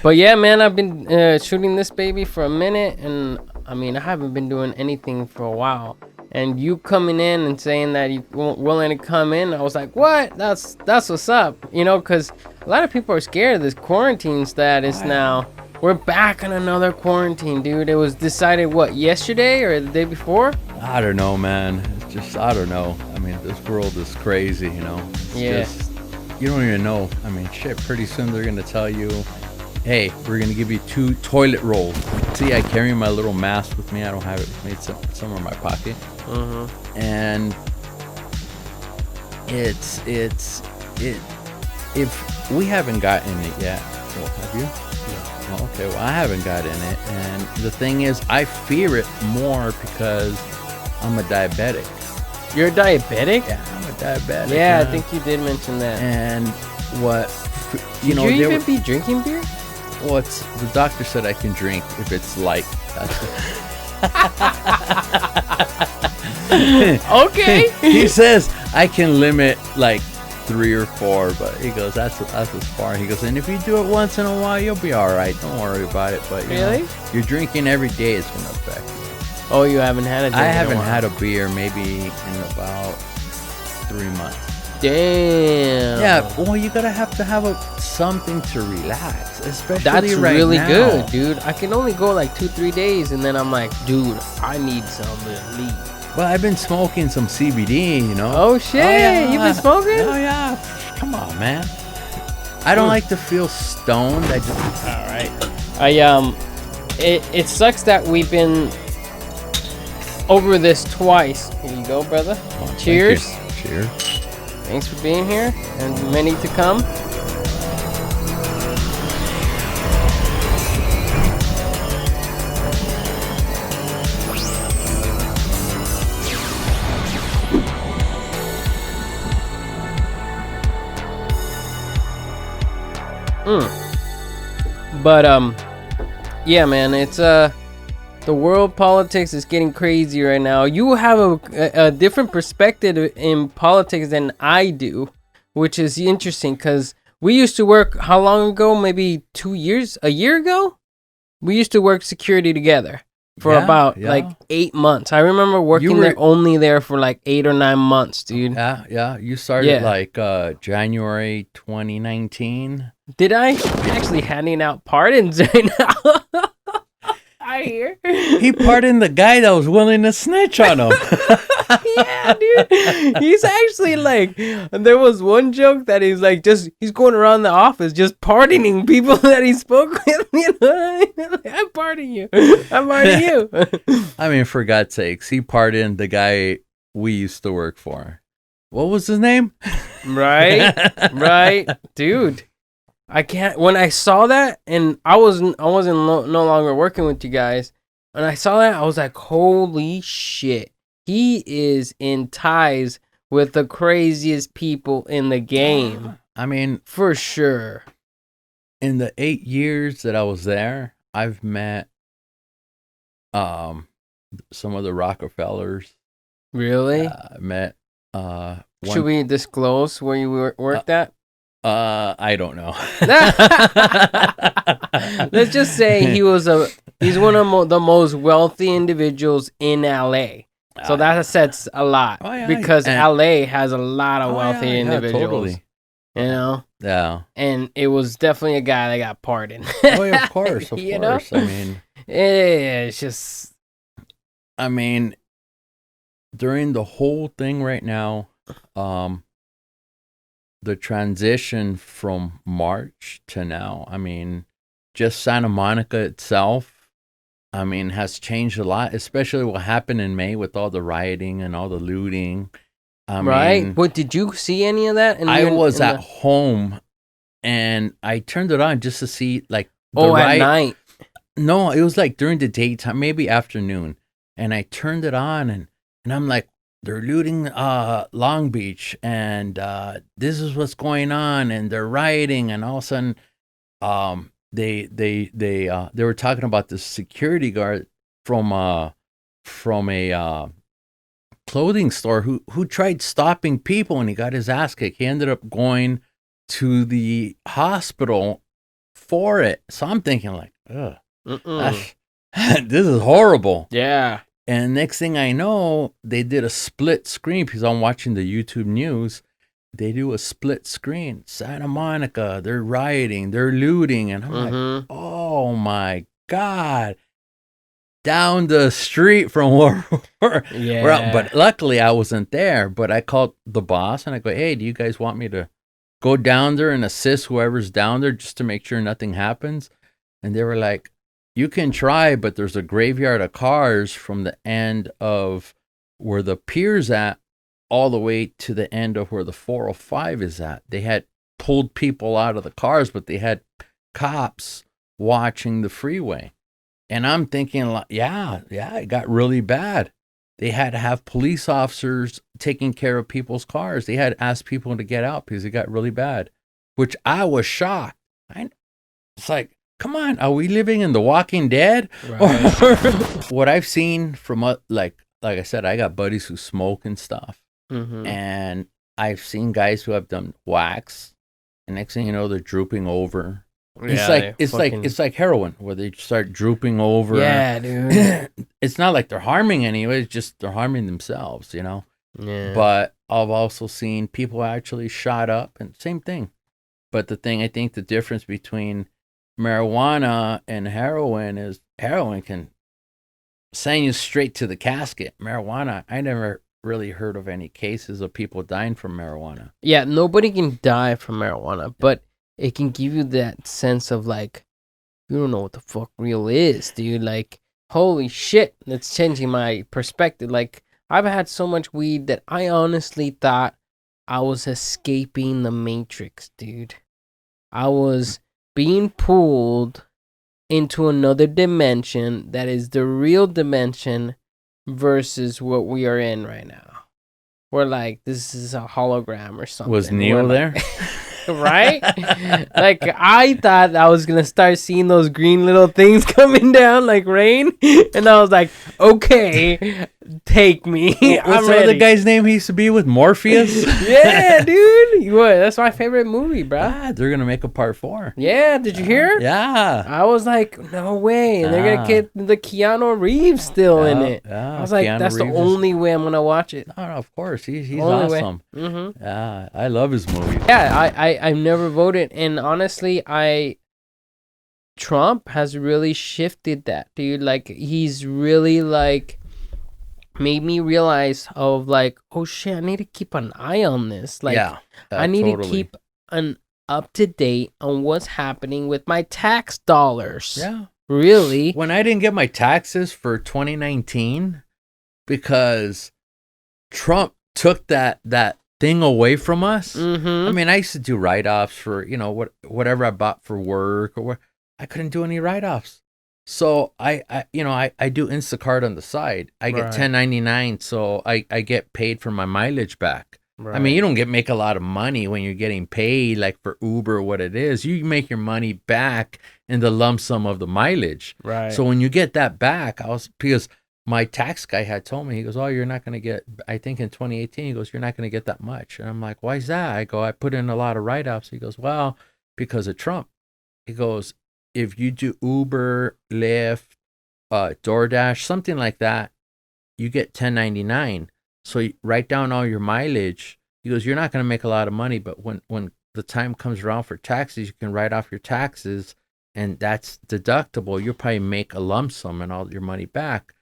But yeah, man, I've been shooting this baby for a minute, and I mean, I haven't been doing anything for a while. And you coming in and saying that you willing to come in, I was like, what? That's what's up, you know? Because a lot of people are scared of this quarantine status now. We're back on another quarantine, dude. It was decided what, yesterday or the day before? I don't know, man. It's just I don't know. I mean, this world is crazy, you know. It's just, you don't even know. I mean, shit. Pretty soon they're gonna tell you, hey, we're gonna give you 2 toilet rolls. See, I carry my little mask with me. I don't have it with me. It's somewhere in my pocket. And it's if we haven't gotten it yet. Well, have you? No. Okay, well, I haven't gotten it, and the thing is, I fear it more because I'm a diabetic. You're a diabetic? Yeah, I'm a diabetic. Yeah, I think you did mention that. And what, you know, you even be drinking beer? Well, the doctor said I can drink if it's light. Okay. He says I can limit like 3 or 4, but he goes, that's as far. He goes, and if you do it once in a while, you'll be all right. Don't worry about it. But you know, you're drinking every day is gonna affect you. Oh, you haven't had a drink? I haven't had a beer maybe in about 3 months. Damn. Yeah, well, you gotta have something to relax, especially that's right really now. Good, dude. I can only go like 2-3 days, and then I'm like, dude, I need some relief. Well, I've been smoking some CBD, you know. Oh shit, yeah. You've been smoking? Oh yeah. Come on, man. I don't like to feel stoned. I just. All right. It sucks that we've been over this twice. Here you go, brother. Oh, cheers. Cheers. Thanks for being here, and many to come. But yeah, man, it's the world politics is getting crazy right now. You have a different perspective in politics than I do, which is interesting because we used to work how long ago? Maybe 2 years, a year ago. We used to work security together for about like 8 months. I remember working there for like 8 or 9 months, dude. Yeah. You started like January 2019. Did I? I'm actually handing out pardons right now. I hear. He pardoned the guy that was willing to snitch on him. Yeah, dude. He's actually like, there was one joke that he's like, he's going around the office just pardoning people that he spoke with. You know, I'm pardoning you. I'm pardoning you. I mean, for God's sakes, he pardoned the guy we used to work for. What was his name? Right, dude. I can't. When I saw that, and I wasn't no longer working with you guys, and I saw that, I was like, holy shit. He is in ties with the craziest people in the game. I mean, for sure. In the 8 years that I was there, I've met some of the Rockefellers. Really? I met should we disclose where you worked at? I don't know. Let's just say he's one of the most wealthy individuals in LA. So that says a lot because LA has a lot of wealthy individuals. Totally. You know? Yeah. And it was definitely a guy that got pardoned. Oh, yeah, of course, of you course. Know? I mean, it's just. I mean, during the whole thing right now, the transition from March to now, I mean, just Santa Monica itself, I mean, has changed a lot, especially what happened in May with all the rioting and all the looting. I mean, but did you see any of that? I was at home and I turned it on just to see like at night. No, it was like during the daytime, maybe afternoon. And I turned it on and I'm like, they're looting Long Beach and this is what's going on and they're rioting, and all of a sudden they were talking about the security guard from a clothing store who tried stopping people and he got his ass kicked. He ended up going to the hospital for it. So I'm thinking like, ugh, this is horrible. Yeah. And next thing I know, they did a split screen because I'm watching the YouTube news. They do a split screen. Santa Monica, they're rioting, they're looting. And I'm like, oh my God. Down the street from where we're at. But luckily I wasn't there. But I called the boss and I go, hey, do you guys want me to go down there and assist whoever's down there just to make sure nothing happens? And they were like, you can try, but there's a graveyard of cars from the end of where the pier's at all the way to the end of where the 405 is at. They had pulled people out of the cars, but they had cops watching the freeway. And I'm thinking, like, yeah, it got really bad. They had to have police officers taking care of people's cars. They had to ask people to get out because it got really bad, which I was shocked. It's like, come on, are we living in The Walking Dead? Right. What I've seen from, like I said, I got buddies who smoke and stuff. And I've seen guys who have done wax. And next thing you know, they're drooping over. It's like heroin where they start drooping over. Yeah, dude. It's not like they're harming anyone. It's just they're harming themselves, you know? Yeah. But I've also seen people actually shot up and same thing. But I think the difference between marijuana and heroin is heroin can send you straight to the casket. Marijuana, I never really heard of any cases of people dying from marijuana. Yeah, nobody can die from marijuana, but it can give you that sense of like, you don't know what the fuck real is, dude. Like, holy shit, that's changing my perspective. Like, I've had so much weed that I honestly thought I was escaping the Matrix, dude. I was being pulled into another dimension that is the real dimension versus what we are in right now. We're like, this is a hologram or something. Was Neo there? Right? Like, I thought I was gonna start seeing those green little things coming down like rain, and I was like, okay, take me. What's the other guy's name he used to be with? Morpheus? Yeah, dude. What? That's my favorite movie, bro. They're gonna make a part 4. Yeah, did you hear? Yeah. I was like, no way. And they're gonna get the Keanu Reeves still in it. I was like, Keanu that's Reeves the only way I'm gonna watch it. No, of course. He's awesome. Yeah, I love his movies. Yeah, I've never voted, and honestly, Trump has really shifted that, dude. Like, he's really like made me realize of like, oh shit, I need to keep an eye on this. Like, I need to keep an up to date on what's happening with my tax dollars. Yeah, really. When I didn't get my taxes for 2019 because Trump took that thing away from us. I mean, I used to do write-offs for, you know, whatever I bought for work or I couldn't do any write-offs. So I do Instacart on the side. I get 1099, so I get paid for my mileage back. Right. I mean, you don't make a lot of money when you're getting paid like for Uber or what it is. You make your money back in the lump sum of the mileage. Right. So when you get that back, because my tax guy had told me, he goes, oh, you're not going to get, I think in 2018, he goes, you're not going to get that much. And I'm like, why is that? I go, I put in a lot of write-offs. He goes, well, because of Trump. He goes, if you do Uber, Lyft, DoorDash, something like that, you get 1099. So you write down all your mileage. He goes, you're not going to make a lot of money, but when the time comes around for taxes, you can write off your taxes, and that's deductible. You'll probably make a lump sum and all your money back.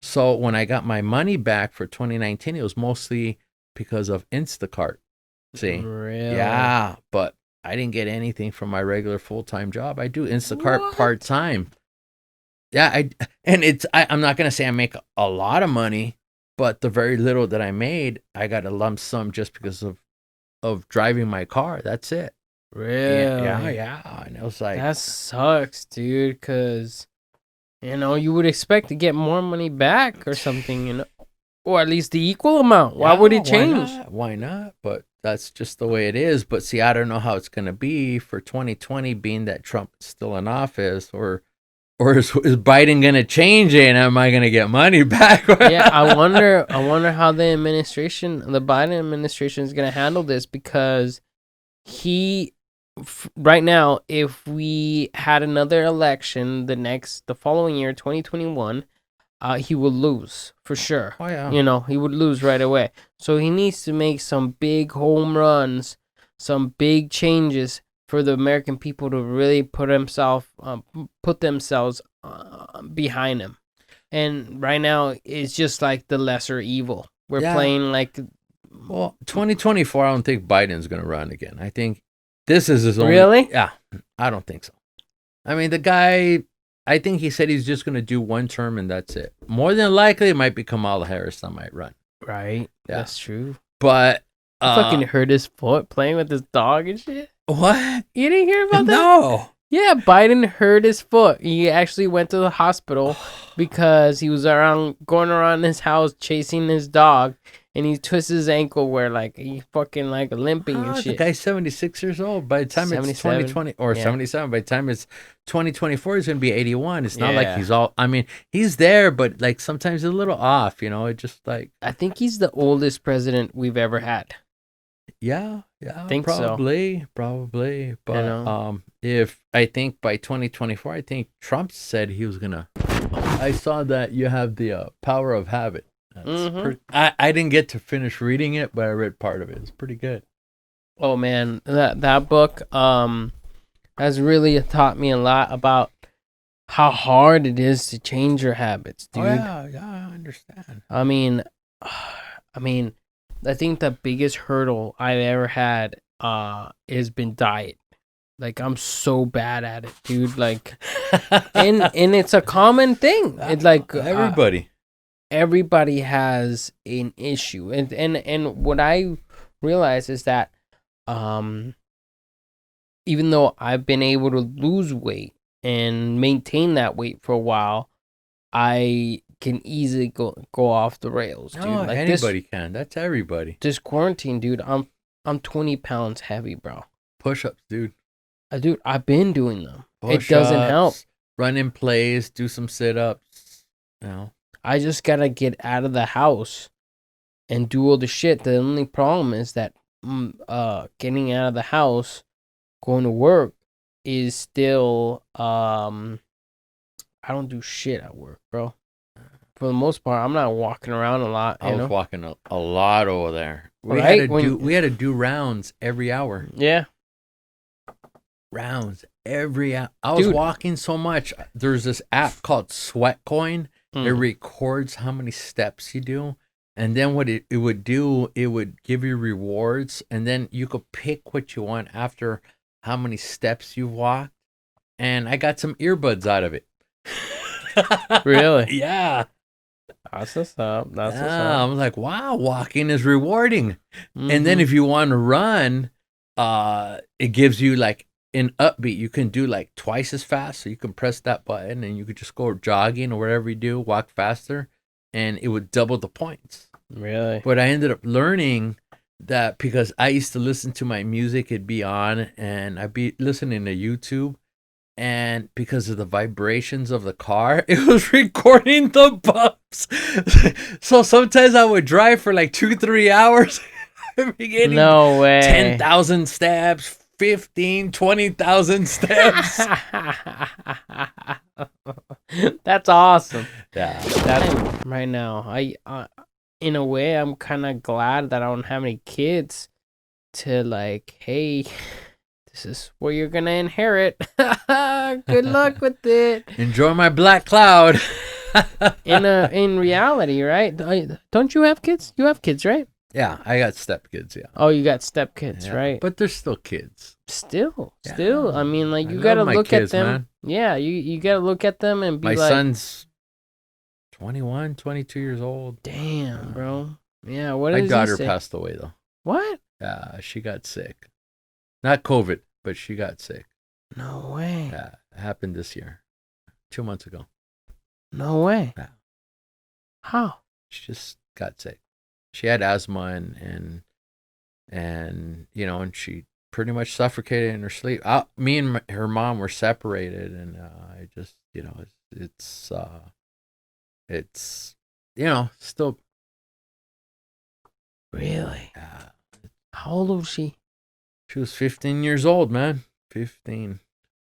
So when I got my money back for 2019, it was mostly because of Instacart. See? Really? Yeah, but I didn't get anything from my regular full-time job. I do Instacart part-time. Yeah, I'm not going to say I make a lot of money, but the very little that I made, I got a lump sum just because of driving my car. That's it. Really? Yeah. And it was like, that sucks, dude, because you know, you would expect to get more money back or something, you know, or at least the equal amount. Why would it change? Why not? But that's just the way it is. But see, I don't know how it's going to be for 2020, being that Trump is still in office, or is Biden going to change it, and am I going to get money back? Yeah, I wonder how the Biden administration is going to handle this, because he right now, if we had another election the following year, 2021, he would lose for sure. Oh yeah. You know, he would lose right away. So he needs to make some big home runs, some big changes for the American people to really put themselves behind him. And right now, it's just like the lesser evil. We're playing like. Well, 2024, I don't think Biden's going to run again. I think this is his only. Really? Yeah, I don't think so. I mean, the guy, I think he said he's just going to do one term and that's it. More than likely, it might be Kamala Harris that might run. Right. Yeah. That's true. But. He fucking hurt his foot playing with his dog and shit. What? You didn't hear about that? No. Yeah, Biden hurt his foot. He actually went to the hospital because he was going around his house chasing his dog, and he twisted his ankle where like he fucking like limping and shit. The guy's 76 years old. By the time it's 2020 or 77, by the time it's 2024, he's gonna be 81. It's not like he's all. I mean, he's there, but like sometimes he's a little off. You know, it just like. I think he's the oldest president we've ever had. Yeah, I think probably. But if I think by 2024, I think Trump said he was gonna. I saw that you have the power of habit. I didn't get to finish reading it, but I read part of it. It's pretty good. Oh man, that book has really taught me a lot about how hard it is to change your habits, dude. Oh, yeah, I understand. I mean, I think the biggest hurdle I've ever had has been diet. Like I'm so bad at it, dude. Like, and it's a common thing. It's like everybody has an issue, and what I realize is that, even though I've been able to lose weight and maintain that weight for a while, I can easily go off the rails, dude. No, like anybody can. That's everybody. This quarantine, dude, I'm 20 pounds heavy, bro. Push-ups, dude. Dude, I've been doing them. It doesn't help. Run in place, do some sit-ups. You know. I just gotta get out of the house and do all the shit. The only problem is that getting out of the house, going to work, is still I don't do shit at work, bro. For the most part, I'm not walking around a lot. I was walking a lot over there. We had to do rounds every hour. Yeah. Rounds every hour. I was walking so much. There's this app called Sweatcoin. It records how many steps you do. And then what it would do, it would give you rewards. And then you could pick what you want after how many steps you walked. And I got some earbuds out of it. Really? Yeah. That's what's up. I'm like, wow, walking is rewarding. And then if you want to run, it gives you like an upbeat. You can do like twice as fast. So you can press that button and you could just go jogging or whatever you do, walk faster, and it would double the points. Really? But I ended up learning that because I used to listen to my music, it'd be on, and I'd be listening to YouTube. And because of the vibrations of the car, it was recording the bumps. So sometimes I would drive for like 2-3 hours. No way. 10,000 steps, 15, 20,000 steps. That's awesome. Yeah. That's right now. I in a way, I'm kind of glad that I don't have any kids to like, hey, this is what you're gonna inherit. Good luck with it. Enjoy my black cloud. In reality, right? Don't you have kids? You have kids, right? Yeah, I got stepkids. Yeah. Oh, you got stepkids, yeah, right? But they're still kids. Still. I mean, like you gotta look kids, at them. Man. Yeah, you gotta look at them and be my like, son's 21, 22 years old. Damn, bro. Yeah. What? My does daughter he say? passed away though. What? Yeah, she got sick. Not COVID, but she got sick. No way. Yeah, it happened this year, 2 months ago. No way. Yeah. How? She just got sick. She had asthma and you know, and she pretty much suffocated in her sleep. Me and her mom were separated, and I just, you know, it's you know, still. Really? Yeah. How old was she? She was 15 years old, man. 15.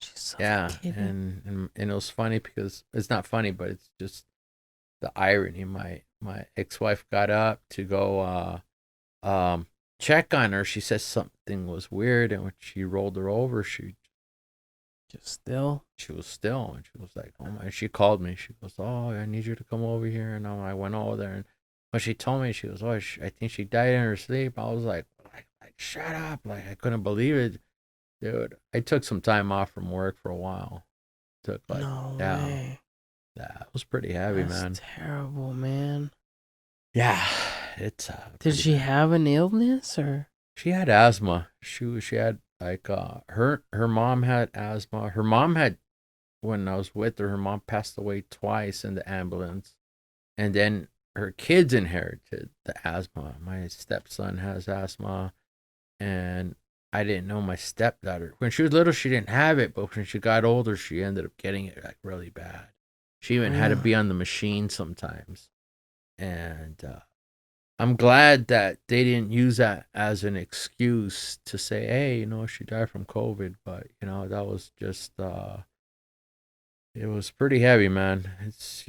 She's Yeah, and it was funny because it's not funny, but it's just the irony. My ex-wife got up to go check on her. She said something was weird, and when she rolled her over, she just still. She was still, and she was like, "Oh my!" She called me. She goes, "Oh, I need you to come over here." And I went over there, and when she told me, she goes, "Oh, I think she died in her sleep." I was like, shut up! Like I couldn't believe it, dude. I took some time off from work for a while. Took like, No yeah, way. that was pretty heavy, That's man. terrible, man. Yeah, it's Did she have an illness or? She had asthma. She had like her mom had asthma. Her mom had when I was with her. Her mom passed away twice in the ambulance, and then her kids inherited the asthma. My stepson has asthma, and I didn't know my stepdaughter. When she was little, she didn't have it, but when she got older, she ended up getting it like really bad. She even had to be on the machine sometimes, and I'm glad that they didn't use that as an excuse to say, hey, she died from COVID. But, that was just, it was pretty heavy, man. It's,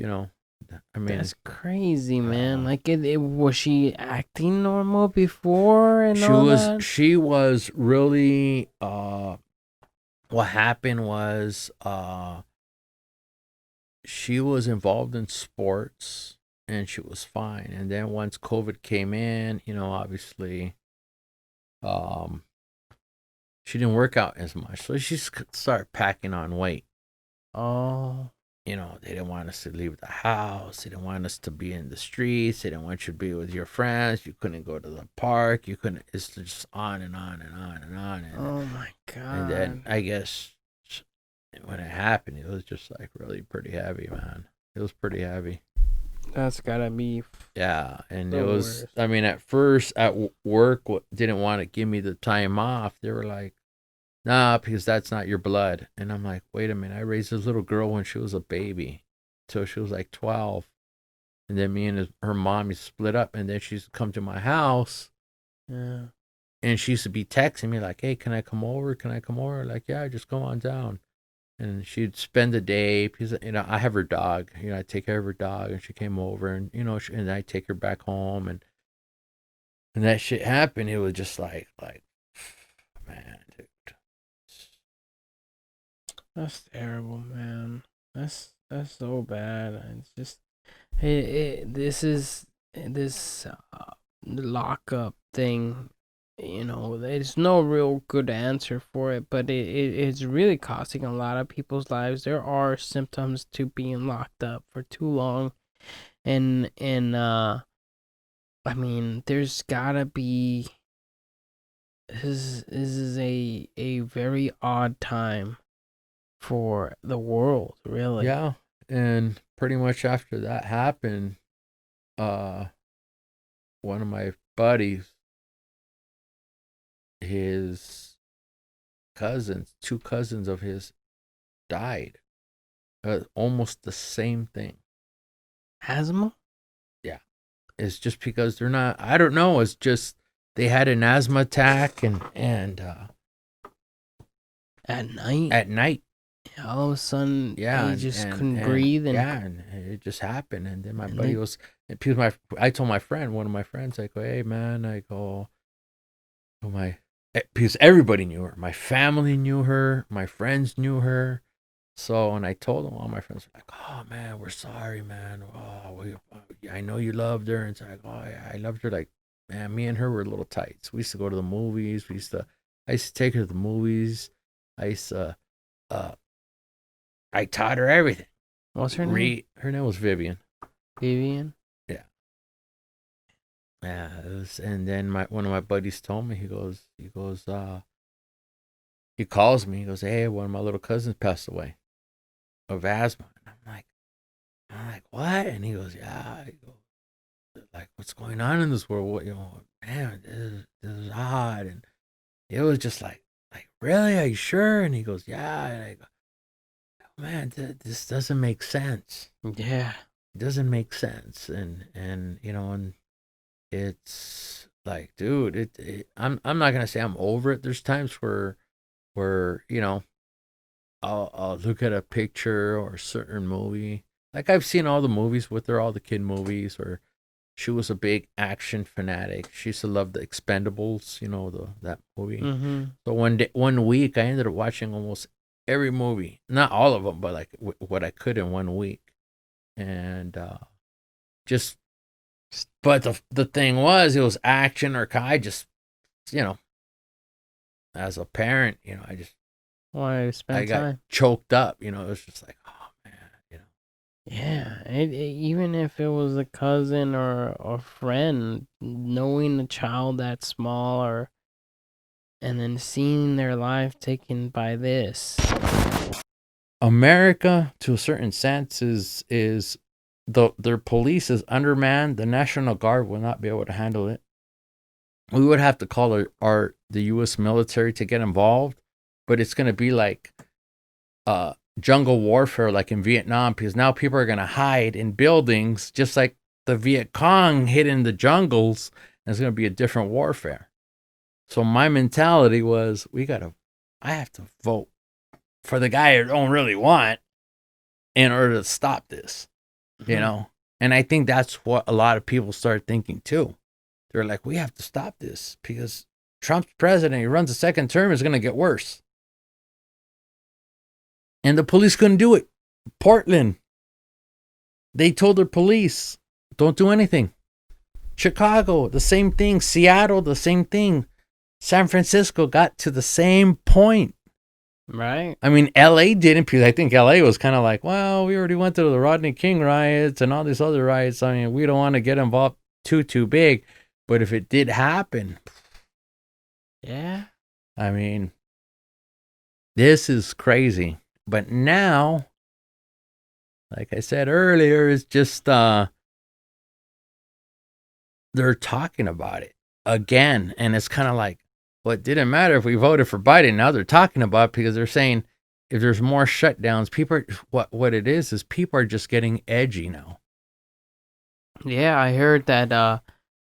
I mean, that's crazy, man. Like, was she acting normal before and all that? She was really, what happened was, she was involved in sports and she was fine. And then once COVID came in, obviously, she didn't work out as much, so she started packing on weight. Oh, They didn't want us to leave the house. They didn't want us to be in the streets. They didn't want you to be with your friends. You couldn't go to the park. You couldn't. It's just on and on and on and on. And, oh my God. And then I guess when it happened, it was just like really pretty heavy, man. It was pretty heavy. That's gotta be. Yeah, and it was. Worst. I mean, at first at work, didn't want to give me the time off. They were like, "Nah, because that's not your blood." And I'm like, "Wait a minute! I raised this little girl when she was a baby, so she was like 12, and then me and her mom split up, and then she's come to my house, yeah, and she used to be texting me like, "Hey, can I come over? Can I come over?" Like, "Yeah, just come on down." And she'd spend the day because I have her dog. I take care of her dog, and she came over, and and I take her back home, and that shit happened. It was just like, man, dude. That's terrible, man. That's so bad. It's just, this lockup thing. There's no real good answer for it, but it's really costing a lot of people's lives. There are symptoms to being locked up for too long, and I mean, there's gotta be. This is a very odd time for the world, really. Yeah, and pretty much after that happened, one of my buddies, his cousins, two cousins of his, died. Almost the same thing. Asthma? Yeah, it's just because they're not. I don't know. It's just they had an asthma attack and at night. At night. All of a sudden, yeah, he just couldn't breathe, and it just happened. And then my buddy was, because I told my friend, one of my friends, I go, "Hey man," I go, because everybody knew her, my family knew her, my friends knew her. So, and I told them, all my friends were like, "Oh man, we're sorry, man. Oh, I know you loved her." And it's like, "Oh yeah, I loved her." Like, man, me and her were little tights. We used to go to the movies. I used to take her to the movies. I used to, I taught her everything. What's her name? Her name was Vivian. Vivian? Yeah. Yeah. And then one of my buddies told me, he calls me, he goes, "Hey, one of my little cousins passed away of asthma." And I'm like, "What?" And he goes, "Yeah." He goes, like, "What's going on in this world? What, man, this is odd." And it was just like, "Really? Are you sure?" And he goes, "Yeah." And I go, "Man, this doesn't make sense." Yeah. It doesn't make sense. And it's like, dude, I'm not gonna say I'm over it. There's times where you know, I'll look at a picture or a certain movie. Like I've seen all the movies with her, all the kid movies, or she was a big action fanatic. She used to love the Expendables, that movie. Mm-hmm. So one week, I ended up watching almost every movie. Not all of them, but like what I could in one week. And just, but the thing was, it was action or I just, as a parent, Why spend I got time? choked up. It was just like, oh man. Yeah, even if it was a cousin or a friend, knowing a child that small, and then seeing their life taken by this. America, to a certain sense, is their police is undermanned. The National Guard will not be able to handle it. We would have to call the U.S. military to get involved, but it's going to be like jungle warfare, like in Vietnam, because now people are going to hide in buildings, just like the Viet Cong hid in the jungles. And it's going to be a different warfare. So my mentality was, I have to vote for the guy I don't really want in order to stop this, And I think that's what a lot of people start thinking too. They're like, we have to stop this because Trump's president, he runs a second term, is going to get worse. And the police couldn't do it. Portland, they told their police, don't do anything. Chicago, the same thing. Seattle, the same thing. San Francisco got to the same point. Right. I mean, LA didn't, because I think LA was kind of like, well, we already went to the Rodney King riots and all these other riots. I mean, we don't want to get involved too big. But if it did happen, yeah. I mean, this is crazy. But now, like I said earlier, it's just they're talking about it again. And it's kind of like, well, it didn't matter if we voted for Biden. Now they're talking about it because they're saying if there's more shutdowns, what it is people are just getting edgy now. Yeah, I heard that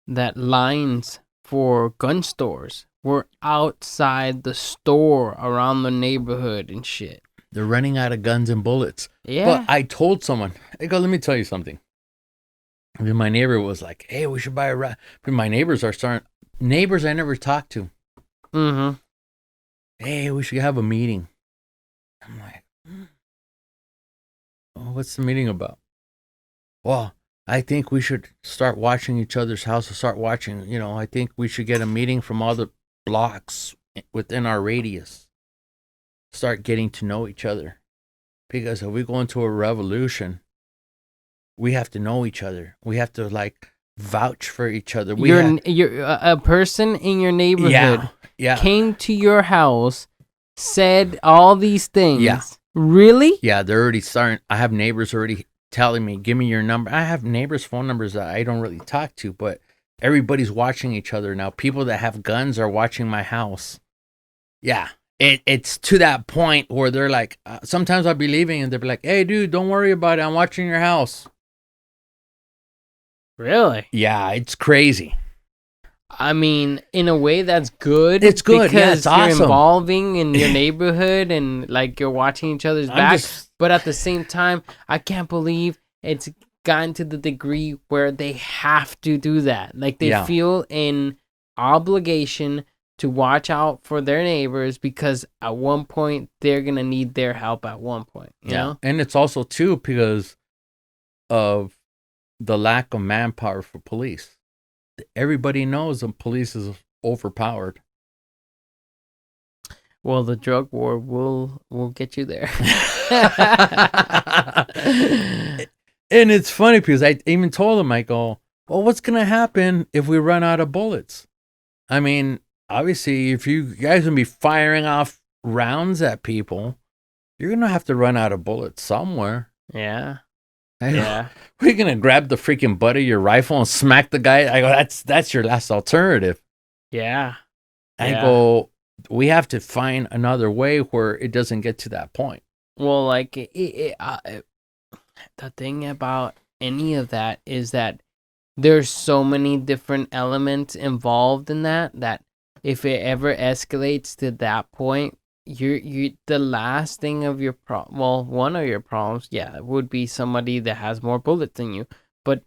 that lines for gun stores were outside the store around the neighborhood and shit. They're running out of guns and bullets. Yeah. But I told someone, I go, let me tell you something. I mean, my neighbor was like, hey, we should buy a rat. But my neighbors I never talked to. Mm-hmm. Hey, we should have a meeting. I'm like, oh, what's the meeting about? Well, I think we should start watching each other's houses, I think we should get a meeting from all the blocks within our radius. Start getting to know each other. Because if we go into a revolution, we have to know each other. We have to vouch for each other. You're a person in your neighborhood came to your house, said all these things. Yeah. Really? Yeah, they're already starting. I have neighbors already telling me, give me your number. I have neighbors' phone numbers that I don't really talk to, but everybody's watching each other now. People that have guns are watching my house. Yeah. It's to that point where they're like, sometimes I'll be leaving and they'll be like, hey, dude, don't worry about it. I'm watching your house. Really? Yeah, it's crazy. I mean, in a way, that's good. It's good. Because yeah, it's you're awesome. involving in your neighborhood and you're watching each other's back. But at the same time, I can't believe it's gotten to the degree where they have to do that. They feel an obligation to watch out for their neighbors because at one point they're going to need their help at one point. You know? And it's also, too, because of the lack of manpower for police. Everybody knows the police is overpowered. Well, the drug war will get you there. And it's funny because I even told him, I go, well, what's going to happen if we run out of bullets? I mean, obviously, if you guys going to be firing off rounds at people, you're going to have to run out of bullets somewhere. Yeah. Yeah. We're going to grab the freaking butt of your rifle and smack the guy. I go, that's your last alternative. Yeah. I go, we have to find another way where it doesn't get to that point. Well, the thing about any of that is that there's so many different elements involved in that if it ever escalates to that point, you the last thing of your one of your problems, would be somebody that has more bullets than you. But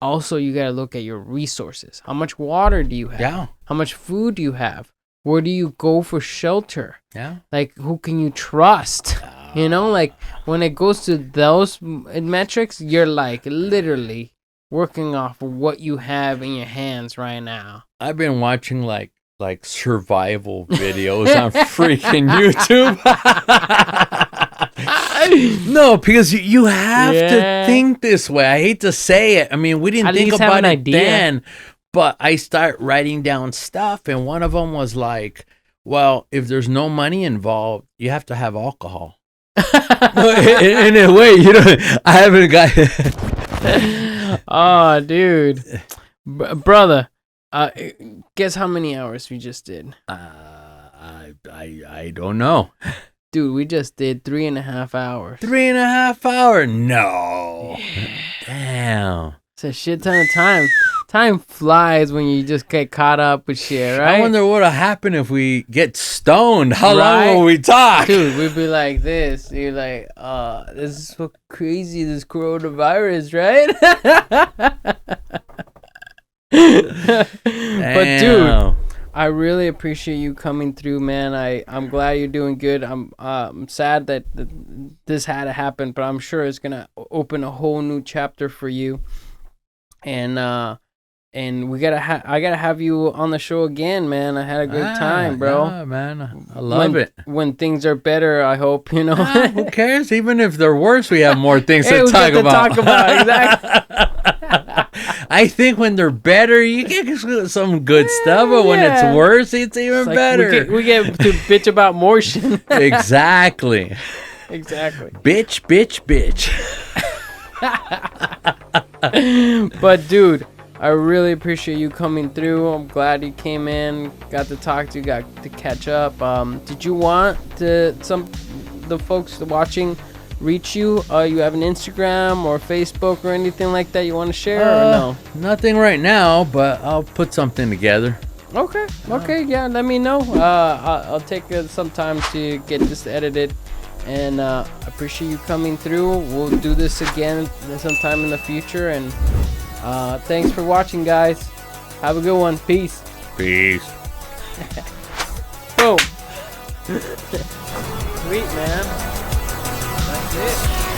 also you got to look at your resources. How much water do you have? Yeah. How much food do you have? Where do you go for shelter? Yeah. Like, who can you trust? You know, like, when it goes to those metrics, you're like literally working off of what you have in your hands right now. I've been watching like survival videos on freaking YouTube. No, because you have to think this way. I hate to say it. I mean, we didn't think about it then, but I start writing down stuff, and one of them was like, well, if there's no money involved, you have to have alcohol. in a way, you know, I haven't got. Oh, dude, brother, guess how many hours we just did? I don't know, dude. We just did 3.5 hours. 3.5 hours? No, damn. It's a shit ton of time. Time flies when you just get caught up with shit, right? I wonder what'll happen if we get stoned. How long will we talk? Dude, we'd be like this. You're like, this is so crazy, this coronavirus, right? But dude, I really appreciate you coming through, man. I'm glad you're doing good. I'm sad that this had to happen, but I'm sure it's gonna open a whole new chapter for you. And we I gotta have you on the show again, man. I had a good time, bro. Yeah, man, I love it. When things are better, I hope, you know. Who cares? Even if they're worse, we have more things to talk about. Exactly. I think when they're better, you get some good stuff, but when it's worse, it's even better. We get to bitch about more shit. Exactly. Bitch. But dude, I really appreciate you coming through. I'm glad you came in, got to talk to you, got to catch up. Did you want the folks watching reach you? You have an Instagram or Facebook or anything like that you want to share or no? Nothing right now, but I'll put something together. Okay, yeah, let me know. I'll take some time to get this edited. And I appreciate you coming through. We'll do this again sometime in the future. And thanks for watching, guys. Have a good one. Peace. Boom. Sweet, man. That's it.